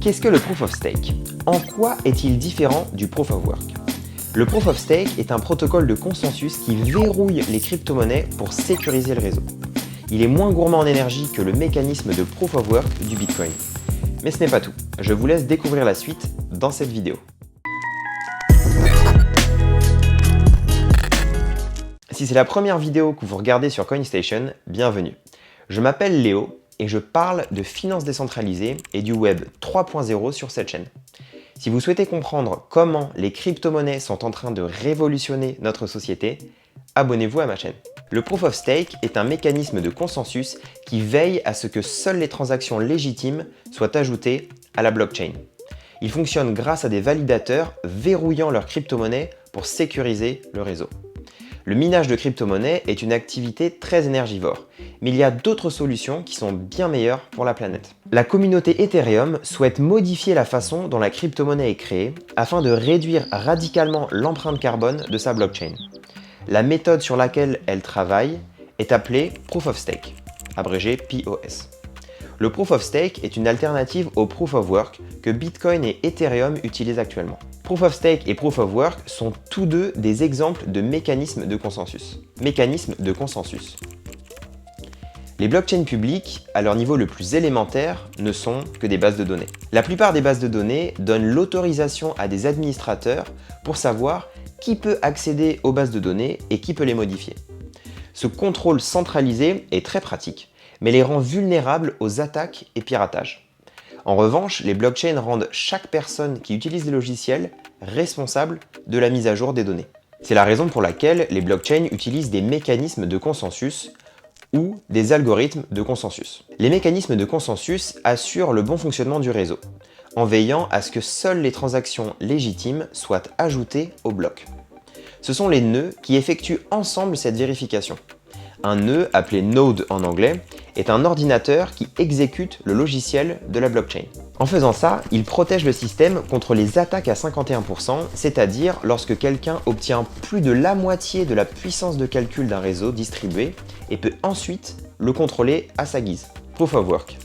Qu'est-ce que le Proof of Stake? En quoi est-il différent du Proof of Work? Le Proof of Stake est un protocole de consensus qui verrouille les crypto-monnaies pour sécuriser le réseau. Il est moins gourmand en énergie que le mécanisme de Proof of Work du Bitcoin. Mais ce n'est pas tout, je vous laisse découvrir la suite dans cette vidéo. Si c'est la première vidéo que vous regardez sur CoinStation, bienvenue. Je m'appelle Léo et je parle de finances décentralisées et du Web 3.0 sur cette chaîne. Si vous souhaitez comprendre comment les crypto-monnaies sont en train de révolutionner notre société, abonnez-vous à ma chaîne. Le Proof of Stake est un mécanisme de consensus qui veille à ce que seules les transactions légitimes soient ajoutées à la blockchain. Il fonctionne grâce à des validateurs verrouillant leur crypto-monnaie pour sécuriser le réseau. Le minage de crypto-monnaies est une activité très énergivore, mais il y a d'autres solutions qui sont bien meilleures pour la planète. La communauté Ethereum souhaite modifier la façon dont la crypto-monnaie est créée afin de réduire radicalement l'empreinte carbone de sa blockchain. La méthode sur laquelle elle travaille est appelée Proof of Stake, abrégé POS. Le Proof of Stake est une alternative au Proof of Work que Bitcoin et Ethereum utilisent actuellement. Proof of Stake et Proof of Work sont tous deux des exemples de mécanismes de consensus. Les blockchains publiques, à leur niveau le plus élémentaire, ne sont que des bases de données. La plupart des bases de données donnent l'autorisation à des administrateurs pour savoir qui peut accéder aux bases de données et qui peut les modifier. Ce contrôle centralisé est très pratique, mais les rend vulnérables aux attaques et piratages. En revanche, les blockchains rendent chaque personne qui utilise les logiciels responsable de la mise à jour des données. C'est la raison pour laquelle les blockchains utilisent des mécanismes de consensus ou des algorithmes de consensus. Les mécanismes de consensus assurent le bon fonctionnement du réseau, en veillant à ce que seules les transactions légitimes soient ajoutées au bloc. Ce sont les nœuds qui effectuent ensemble cette vérification. Un nœud, appelé node en anglais, est un ordinateur qui exécute le logiciel de la blockchain. En faisant ça, il protège le système contre les attaques à 51%, c'est-à-dire lorsque quelqu'un obtient plus de la moitié de la puissance de calcul d'un réseau distribué et peut ensuite le contrôler à sa guise. Proof of Work.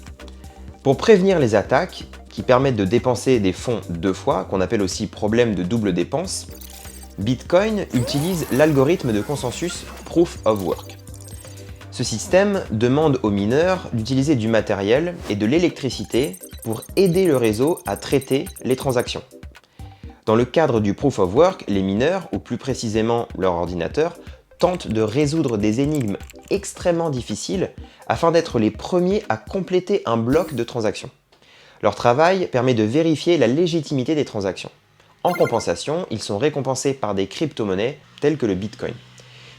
Pour prévenir les attaques, qui permettent de dépenser des fonds deux fois, qu'on appelle aussi problème de double dépense, Bitcoin utilise l'algorithme de consensus Proof of Work. Ce système demande aux mineurs d'utiliser du matériel et de l'électricité pour aider le réseau à traiter les transactions. Dans le cadre du Proof of Work, les mineurs, ou plus précisément leur ordinateur, tentent de résoudre des énigmes extrêmement difficiles afin d'être les premiers à compléter un bloc de transactions. Leur travail permet de vérifier la légitimité des transactions. En compensation, ils sont récompensés par des crypto-monnaies telles que le Bitcoin.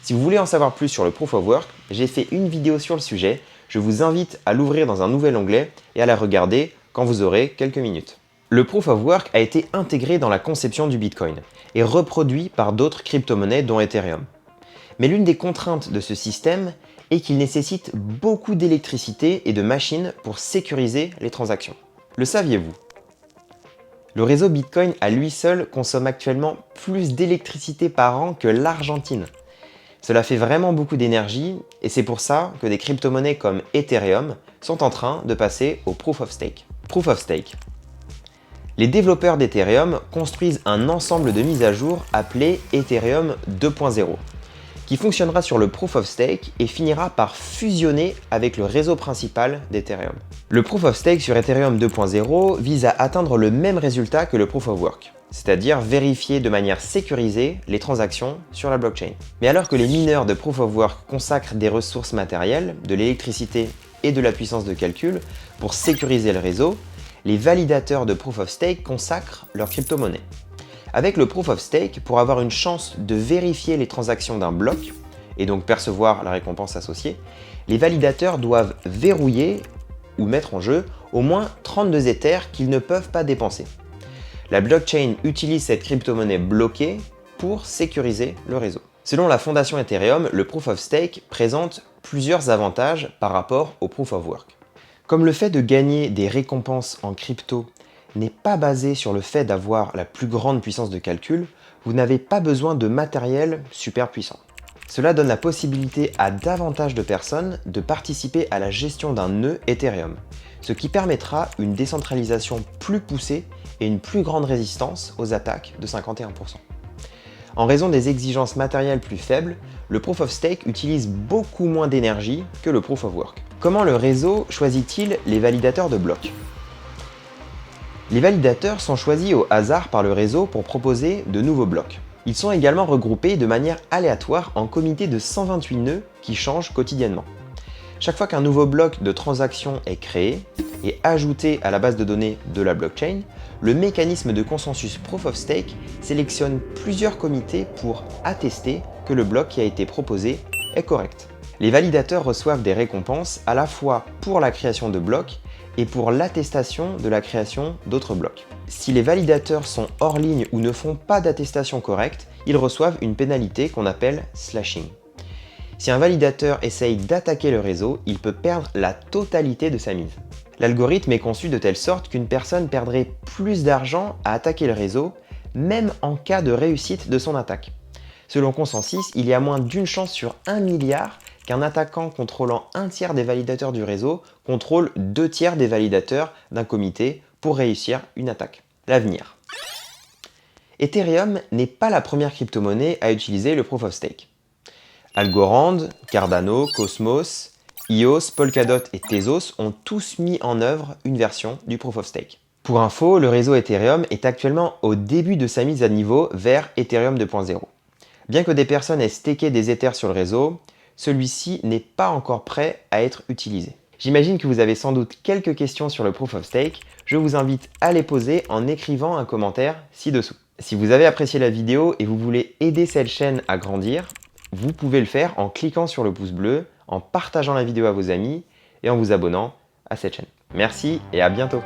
Si vous voulez en savoir plus sur le Proof of Work, j'ai fait une vidéo sur le sujet, je vous invite à l'ouvrir dans un nouvel onglet et à la regarder quand vous aurez quelques minutes. Le Proof of Work a été intégré dans la conception du Bitcoin et reproduit par d'autres crypto-monnaies dont Ethereum. Mais l'une des contraintes de ce système est qu'il nécessite beaucoup d'électricité et de machines pour sécuriser les transactions. Le saviez-vous? Le réseau Bitcoin à lui seul consomme actuellement plus d'électricité par an que l'Argentine. Cela fait vraiment beaucoup d'énergie et c'est pour ça que des crypto-monnaies comme Ethereum sont en train de passer au Proof of Stake. Proof of Stake. Les développeurs d'Ethereum construisent un ensemble de mises à jour appelé Ethereum 2.0 qui fonctionnera sur le Proof of Stake et finira par fusionner avec le réseau principal d'Ethereum. Le Proof of Stake sur Ethereum 2.0 vise à atteindre le même résultat que le Proof of Work, c'est-à-dire vérifier de manière sécurisée les transactions sur la blockchain. Mais alors que les mineurs de Proof of Work consacrent des ressources matérielles, de l'électricité et de la puissance de calcul pour sécuriser le réseau, les validateurs de Proof of Stake consacrent leur crypto-monnaie. Avec le Proof of Stake, pour avoir une chance de vérifier les transactions d'un bloc, et donc percevoir la récompense associée, les validateurs doivent verrouiller ou mettre en jeu au moins 32 Ethers qu'ils ne peuvent pas dépenser. La blockchain utilise cette crypto-monnaie bloquée pour sécuriser le réseau. Selon la fondation Ethereum, le Proof of Stake présente plusieurs avantages par rapport au Proof of Work. Comme le fait de gagner des récompenses en crypto n'est pas basé sur le fait d'avoir la plus grande puissance de calcul, vous n'avez pas besoin de matériel super puissant. Cela donne la possibilité à davantage de personnes de participer à la gestion d'un nœud Ethereum, ce qui permettra une décentralisation plus poussée et une plus grande résistance aux attaques de 51%. En raison des exigences matérielles plus faibles, le Proof of Stake utilise beaucoup moins d'énergie que le Proof of Work. Comment le réseau choisit-il les validateurs de blocs? Les validateurs sont choisis au hasard par le réseau pour proposer de nouveaux blocs. Ils sont également regroupés de manière aléatoire en comités de 128 nœuds qui changent quotidiennement. Chaque fois qu'un nouveau bloc de transaction est créé et ajouté à la base de données de la blockchain, le mécanisme de consensus Proof of Stake sélectionne plusieurs comités pour attester que le bloc qui a été proposé est correct. Les validateurs reçoivent des récompenses à la fois pour la création de blocs et pour l'attestation de la création d'autres blocs. Si les validateurs sont hors ligne ou ne font pas d'attestation correcte, ils reçoivent une pénalité qu'on appelle slashing. Si un validateur essaye d'attaquer le réseau, il peut perdre la totalité de sa mise. L'algorithme est conçu de telle sorte qu'une personne perdrait plus d'argent à attaquer le réseau, même en cas de réussite de son attaque. Selon Consensus, il y a moins d'une chance sur 1 milliard qu'un attaquant contrôlant un tiers des validateurs du réseau contrôle 2 tiers des validateurs d'un comité pour réussir une attaque. L'avenir. Ethereum n'est pas la première crypto-monnaie à utiliser le Proof of Stake. Algorand, Cardano, Cosmos, EOS, Polkadot et Tezos ont tous mis en œuvre une version du Proof of Stake. Pour info, le réseau Ethereum est actuellement au début de sa mise à niveau vers Ethereum 2.0. Bien que des personnes aient staké des Ethers sur le réseau, celui-ci n'est pas encore prêt à être utilisé. J'imagine que vous avez sans doute quelques questions sur le Proof of Stake. Je vous invite à les poser en écrivant un commentaire ci-dessous. Si vous avez apprécié la vidéo et vous voulez aider cette chaîne à grandir, vous pouvez le faire en cliquant sur le pouce bleu, en partageant la vidéo à vos amis et en vous abonnant à cette chaîne. Merci et à bientôt.